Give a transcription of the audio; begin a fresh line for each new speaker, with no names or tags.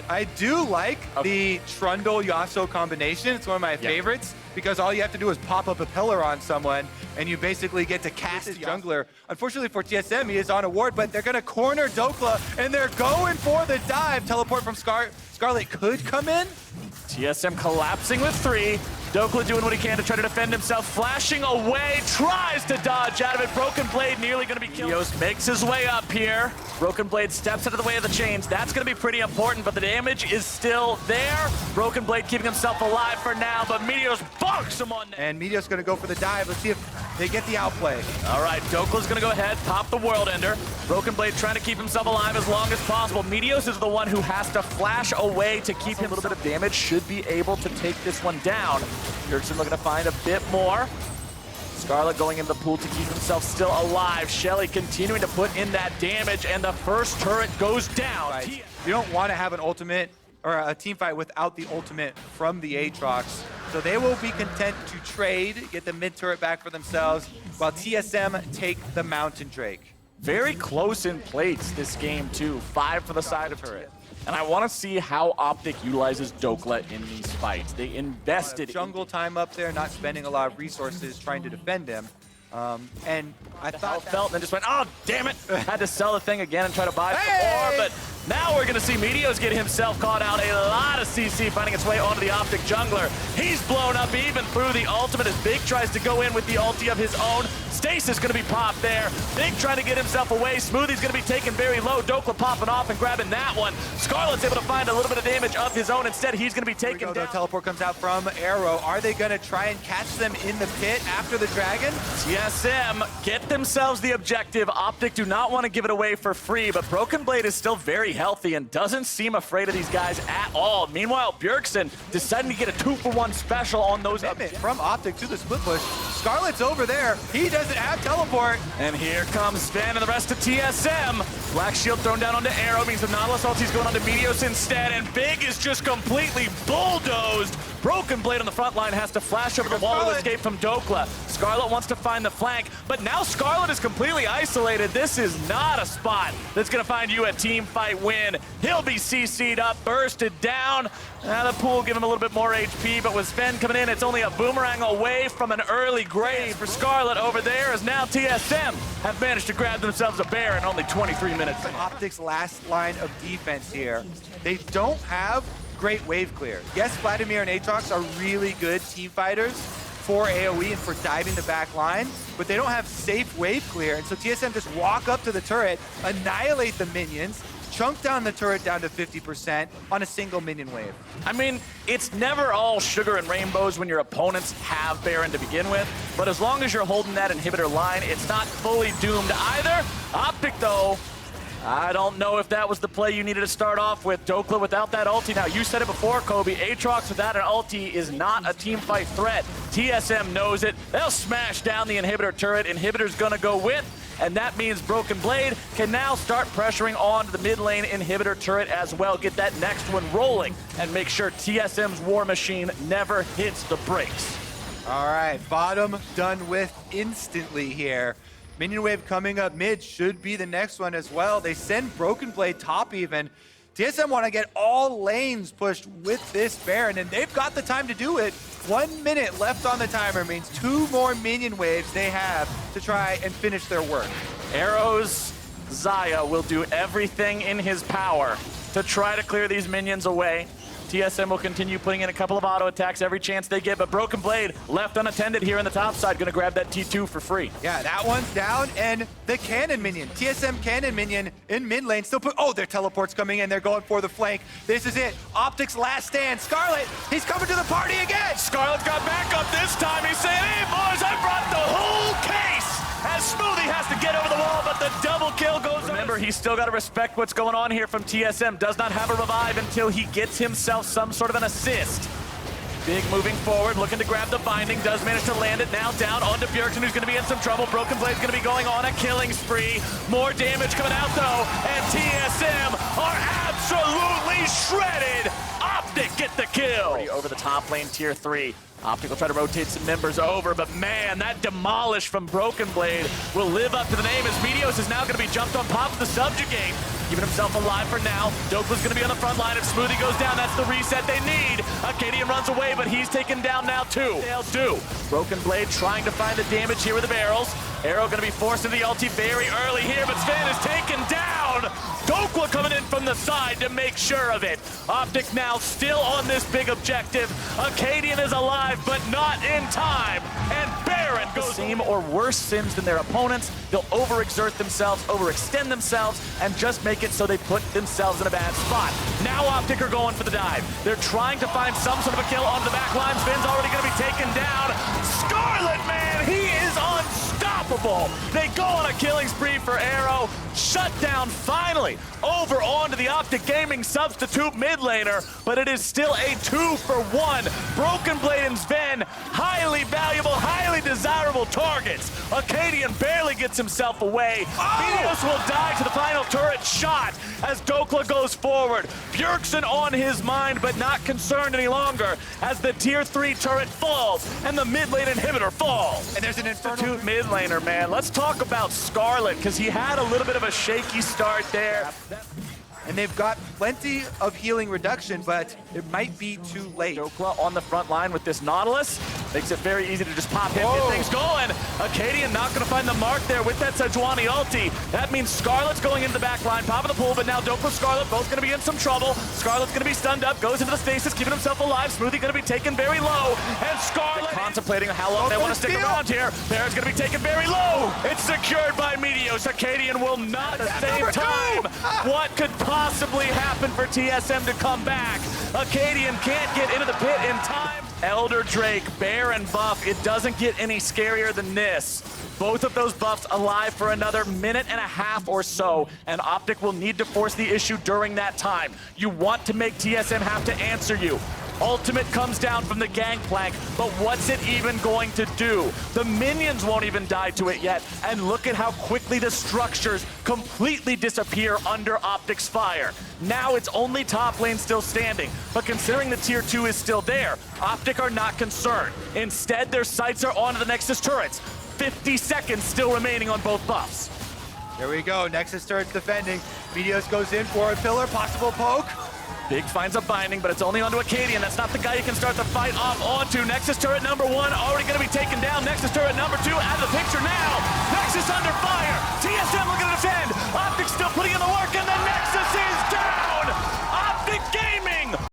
it.
I do like the Trundle Yasuo combination. It's one of my favorites because all you have to do is pop up a pillar on someone and you basically get to cast his jungler. Unfortunately for TSM, he is on a ward, but they're gonna corner Dokla and they're going for the dive. Teleport from Scarlet could come in.
TSM collapsing with 3. Dokla doing what he can to try to defend himself, flashing away, tries to dodge out of it. Broken Blade nearly going to be killed. Meteos makes his way up here. Broken Blade steps out of the way of the chains. That's going to be pretty important, but the damage is still there. Broken Blade keeping himself alive for now, but Meteos bonks him on net.
And Meteos going to go for the dive. Let's see if they get the outplay.
All right, Dokla's going to go ahead, pop the World Ender. Broken Blade trying to keep himself alive as long as possible. Meteos is the one who has to flash away to keep him. A little bit of damage, should be able to take this one down. Bjergsen looking to find a bit more. Scarlet going in the pool to keep himself still alive. Shelly continuing to put in that damage, and the first turret goes down.
Right. You don't want to have an ultimate or a team fight without the ultimate from the Aatrox. So they will be content to trade, get the mid turret back for themselves, while TSM take the Mountain Drake.
Very close in plates this game too. 5 for the side of turret. And I want to see how Optic utilizes Dokla in these fights. They invested
jungle time up there, not spending a lot of resources trying to defend him. And I thought
felt and then just went, oh, damn it. Had to sell the thing again and try to buy some more, but now we're going to see Meteos get himself caught out. A lot of CC finding its way onto the Optic jungler. He's blown up even through the ultimate as Big tries to go in with the ulti of his own. Stasis going to be popped there. Big trying to get himself away. Smoothie's going to be taken very low. Dokla popping off and grabbing that one. Scarlet's able to find a little bit of damage of his own. Instead, he's going to be taken down.
Teleport comes out from Arrow. Are they going to try and catch them in the pit after the dragon?
TSM get themselves the objective. Optic do not want to give it away for free, but Broken Blade is still very healthy and doesn't seem afraid of these guys at all. Meanwhile, Bjergsen deciding to get a 2-for-1 special on those
from Optic to the split push. Scarlet's over there. He doesn't have teleport.
And here comes Sven and the rest of TSM. Black Shield thrown down onto Arrow means the Nautilus ulti's going onto Meteos instead, and Big is just completely bulldozed. Broken Blade on the front line has to flash over the wall to escape from Dokla. Scarlet wants to find the flank, but now Scarlet is completely isolated. This is not a spot that's going to find you a team fight win. He'll be CC'd up, bursted down. Now the pool give him a little bit more HP, but with Sven coming in, it's only a boomerang away from an early grave for Scarlet over there, as now TSM have managed to grab themselves a bear in only 23 minutes.
Optic's last line of defense here. They don't have great wave clear. Yes, Vladimir and Aatrox are really good team fighters for AoE and for diving the back line, but they don't have safe wave clear, and so TSM just walk up to the turret, annihilate the minions, chunk down the turret down to 50% on a single minion wave.
I mean, it's never all sugar and rainbows when your opponents have Baron to begin with, but as long as you're holding that inhibitor line, it's not fully doomed either. Optic, though, I don't know if that was the play you needed to start off with. Dokla without that ulti. Now, you said it before, Kobe. Aatrox without an ulti is not a team fight threat. TSM knows it. They'll smash down the inhibitor turret. Inhibitor's gonna go with, and that means Broken Blade can now start pressuring onto the mid lane inhibitor turret as well. Get that next one rolling and make sure TSM's War Machine never hits the brakes.
All right, bottom done with instantly here. Minion wave coming up mid should be the next one as well. They send Broken Blade top even. TSM want to get all lanes pushed with this Baron, and they've got the time to do it. 1 minute left on the timer means 2 more minion waves they have to try and finish their work.
Arrow's Xayah will do everything in his power to try to clear these minions away. TSM will continue putting in a couple of auto attacks every chance they get, but Broken Blade left unattended here on the top side, gonna grab that T2 for free.
Yeah, that one's down, and the cannon minion, TSM cannon minion in mid lane still put, oh, their teleport's coming in, they're going for the flank. This is it, Optic's last stand. Scarlet, he's coming to the party again!
Scarlet got back up this time, he's saying, hey boys, I brought the whole case! As Smoothie has to get over the wall, but the double kill goes. Remember, he's still got to respect what's going on here from TSM. Does not have a revive until he gets himself some sort of an assist. Big moving forward, looking to grab the binding, does manage to land it now down onto Bjergsen, who's going to be in some trouble. Broken Blade's going to be going on a killing spree. More damage coming out though, and TSM are absolutely shredded. Optic get the kill. Over the top lane tier 3. Optic will try to rotate some members over, but man, that demolish from Broken Blade will live up to the name as Meteos is now going to be jumped on top of the subjugate. Keeping himself alive for now. Dokla's going to be on the front line. If Smoothie goes down, that's the reset they need. Acadian runs away, but he's taken down now too. They'll do. Broken Blade trying to find the damage here with the barrels. Arrow going to be forced into the ulti very early here, but Sven is taken down. Dokla coming in from the side to make sure of it. Optic now still on this big objective. Acadian is alive, but not in time. And Baron goes the same or worse sims than their opponents. They'll overexert themselves, overextend themselves, and just make it so they put themselves in a bad spot. Now Optic are going for the dive. They're trying to find some sort of a kill on the back line. Sven's already going to be taken down. Scarlet, man, he is unstoppable. They go on a killing spree for Arrow. Shut down finally over onto the Optic Gaming substitute mid laner, but it is still a 2-for-1. Broken Blade and Sven, highly valuable, highly desirable targets. Acadian barely gets himself away. Meteos will die to the final turret shot as Dokla goes forward. Bjergsen on his mind, but not concerned any longer as the tier 3 turret falls and the mid lane inhibitor falls.
And there's an Infernal
mid laner, man. Let's talk about Scarlet, because he had a little bit of a shaky start there.
And they've got plenty of healing reduction, but it might be too late.
Dokla on the front line with this Nautilus. Makes it very easy to just pop him, get things going. Acadian not going to find the mark there with that Sejuani ulti. That means Scarlet's going into the back line, popping the pool, but now Dokla, Scarlet both going to be in some trouble. Scarlet's going to be stunned up, goes into the stasis, keeping himself alive. Smoothie going to be taken very low, and Scarlet contemplating how long they want to stick around here. Baron's going to be taken very low. It's secured by Meteos. Acadian will not at the same time. What could possibly happen for TSM to come back? Acadian can't get into the pit in time. Elder Drake, Baron buff. It doesn't get any scarier than this. Both of those buffs alive for another minute and a half or so, and Optic will need to force the issue during that time. You want to make TSM have to answer you. Ultimate comes down from the gangplank, but what's it even going to do? The minions won't even die to it yet, and look at how quickly the structures completely disappear under Optic's fire. Now it's only top lane still standing, but considering the tier 2 is still there, Optic are not concerned. Instead, their sights are onto the Nexus turrets. 50 seconds still remaining on both buffs.
There we go, Nexus turret defending. Meteos goes in for a pillar, possible poke.
Big finds a binding, but it's only onto Acadian. That's not the guy you can start the fight off onto. Nexus turret number 1 already going to be taken down. Nexus turret number 2 out of the picture now. Nexus under fire. TSM looking to defend.